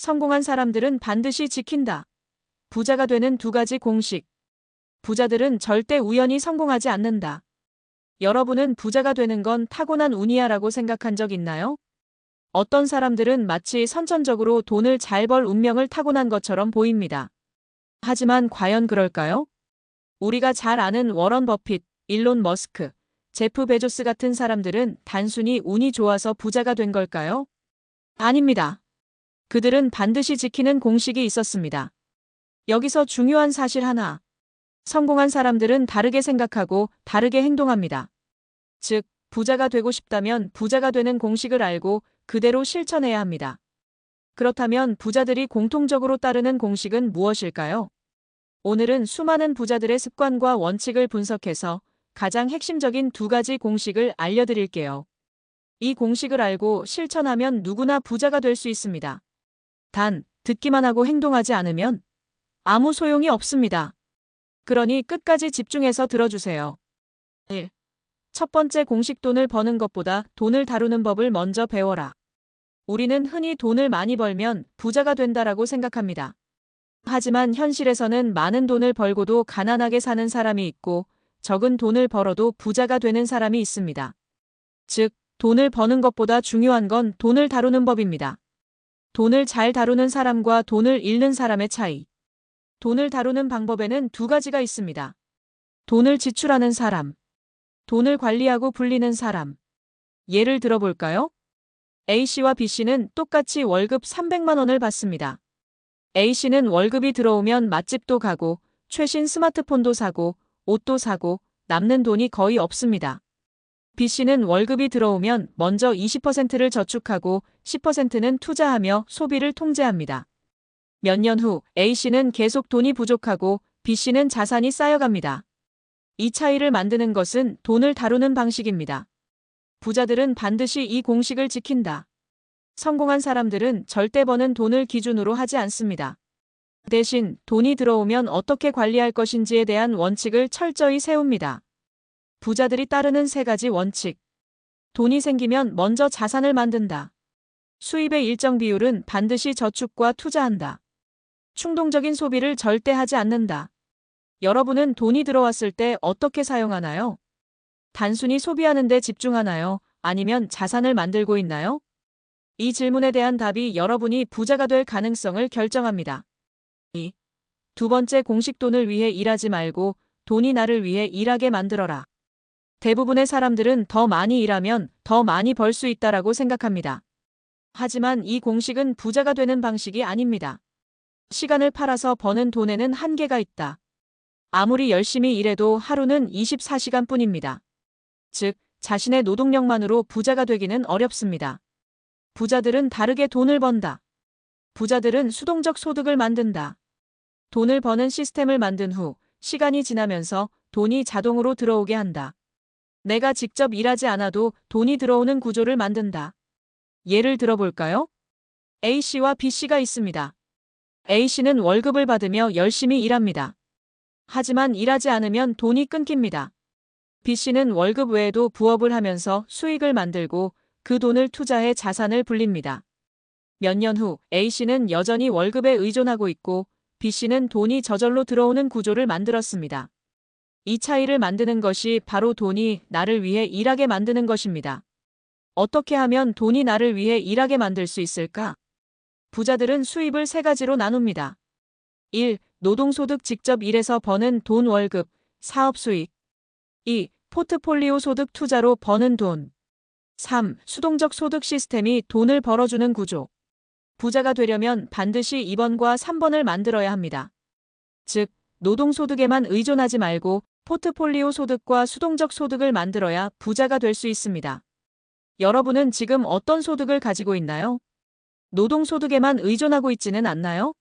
성공한 사람들은 반드시 지킨다. 부자가 되는 두 가지 공식. 부자들은 절대 우연히 성공하지 않는다. 여러분은 부자가 되는 건 타고난 운이야라고 생각한 적 있나요? 어떤 사람들은 마치 선천적으로 돈을 잘 벌 운명을 타고난 것처럼 보입니다. 하지만 과연 그럴까요? 우리가 잘 아는 워런 버핏, 일론 머스크, 제프 베조스 같은 사람들은 단순히 운이 좋아서 부자가 된 걸까요? 아닙니다. 그들은 반드시 지키는 공식이 있었습니다. 여기서 중요한 사실 하나. 성공한 사람들은 다르게 생각하고 다르게 행동합니다. 즉, 부자가 되고 싶다면 부자가 되는 공식을 알고 그대로 실천해야 합니다. 그렇다면 부자들이 공통적으로 따르는 공식은 무엇일까요? 오늘은 수많은 부자들의 습관과 원칙을 분석해서 가장 핵심적인 두 가지 공식을 알려드릴게요. 이 공식을 알고 실천하면 누구나 부자가 될 수 있습니다. 단, 듣기만 하고 행동하지 않으면 아무 소용이 없습니다. 그러니 끝까지 집중해서 들어주세요. 1. 첫 번째 공식: 돈을 버는 것보다 돈을 다루는 법을 먼저 배워라. 우리는 흔히 돈을 많이 벌면 부자가 된다라고 생각합니다. 하지만 현실에서는 많은 돈을 벌고도 가난하게 사는 사람이 있고 적은 돈을 벌어도 부자가 되는 사람이 있습니다. 즉, 돈을 버는 것보다 중요한 건 돈을 다루는 법입니다. 돈을 잘 다루는 사람과 돈을 잃는 사람의 차이. 돈을 다루는 방법에는 두 가지가 있습니다. 돈을 지출하는 사람, 돈을 관리하고 불리는 사람. 예를 들어볼까요? A씨와 B씨는 똑같이 월급 300만 원을 받습니다. A씨는 월급이 들어오면 맛집도 가고 최신 스마트폰도 사고 옷도 사고 남는 돈이 거의 없습니다. B씨는 월급이 들어오면 먼저 20%를 저축하고 10%는 투자하며 소비를 통제합니다. 몇 년 후 A씨는 계속 돈이 부족하고 B씨는 자산이 쌓여갑니다. 이 차이를 만드는 것은 돈을 다루는 방식입니다. 부자들은 반드시 이 공식을 지킨다. 성공한 사람들은 절대 버는 돈을 기준으로 하지 않습니다. 대신 돈이 들어오면 어떻게 관리할 것인지에 대한 원칙을 철저히 세웁니다. 부자들이 따르는 세 가지 원칙. 돈이 생기면 먼저 자산을 만든다. 수입의 일정 비율은 반드시 저축과 투자한다. 충동적인 소비를 절대 하지 않는다. 여러분은 돈이 들어왔을 때 어떻게 사용하나요? 단순히 소비하는 데 집중하나요? 아니면 자산을 만들고 있나요? 이 질문에 대한 답이 여러분이 부자가 될 가능성을 결정합니다. 2. 두 번째 공식: 돈을 위해 일하지 말고 돈이 나를 위해 일하게 만들어라. 대부분의 사람들은 더 많이 일하면 더 많이 벌 수 있다라고 생각합니다. 하지만 이 공식은 부자가 되는 방식이 아닙니다. 시간을 팔아서 버는 돈에는 한계가 있다. 아무리 열심히 일해도 하루는 24시간뿐입니다. 즉, 자신의 노동력만으로 부자가 되기는 어렵습니다. 부자들은 다르게 돈을 번다. 부자들은 수동적 소득을 만든다. 돈을 버는 시스템을 만든 후 시간이 지나면서 돈이 자동으로 들어오게 한다. 내가 직접 일하지 않아도 돈이 들어오는 구조를 만든다. 예를 들어볼까요? A씨와 B씨가 있습니다. A씨는 월급을 받으며 열심히 일합니다. 하지만 일하지 않으면 돈이 끊깁니다. B씨는 월급 외에도 부업을 하면서 수익을 만들고 그 돈을 투자해 자산을 불립니다. 몇 년 후 A씨는 여전히 월급에 의존하고 있고 B씨는 돈이 저절로 들어오는 구조를 만들었습니다. 이 차이를 만드는 것이 바로 돈이 나를 위해 일하게 만드는 것입니다. 어떻게 하면 돈이 나를 위해 일하게 만들 수 있을까? 부자들은 수입을 세 가지로 나눕니다. 1. 노동소득: 직접 일해서 버는 돈 월급, 사업 수익. 2. 포트폴리오 소득: 투자로 버는 돈. 3. 수동적 소득 시스템이 돈을 벌어주는 구조. 부자가 되려면 반드시 2번과 3번을 만들어야 합니다. 즉, 노동소득에만 의존하지 말고 포트폴리오 소득과 수동적 소득을 만들어야 부자가 될 수 있습니다. 여러분은 지금 어떤 소득을 가지고 있나요? 노동소득에만 의존하고 있지는 않나요?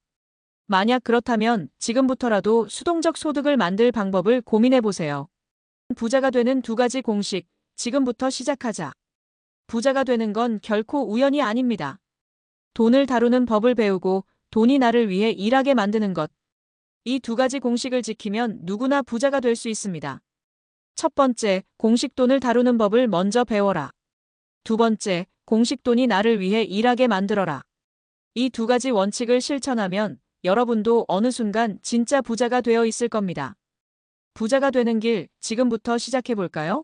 만약 그렇다면 지금부터라도 수동적 소득을 만들 방법을 고민해보세요. 부자가 되는 두 가지 공식, 지금부터 시작하자. 부자가 되는 건 결코 우연이 아닙니다. 돈을 다루는 법을 배우고 돈이 나를 위해 일하게 만드는 것. 이 두 가지 공식을 지키면 누구나 부자가 될 수 있습니다. 첫 번째, 공식: 돈을 다루는 법을 먼저 배워라. 두 번째, 공식: 돈이 나를 위해 일하게 만들어라. 이 두 가지 원칙을 실천하면 여러분도 어느 순간 진짜 부자가 되어 있을 겁니다. 부자가 되는 길 지금부터 시작해 볼까요?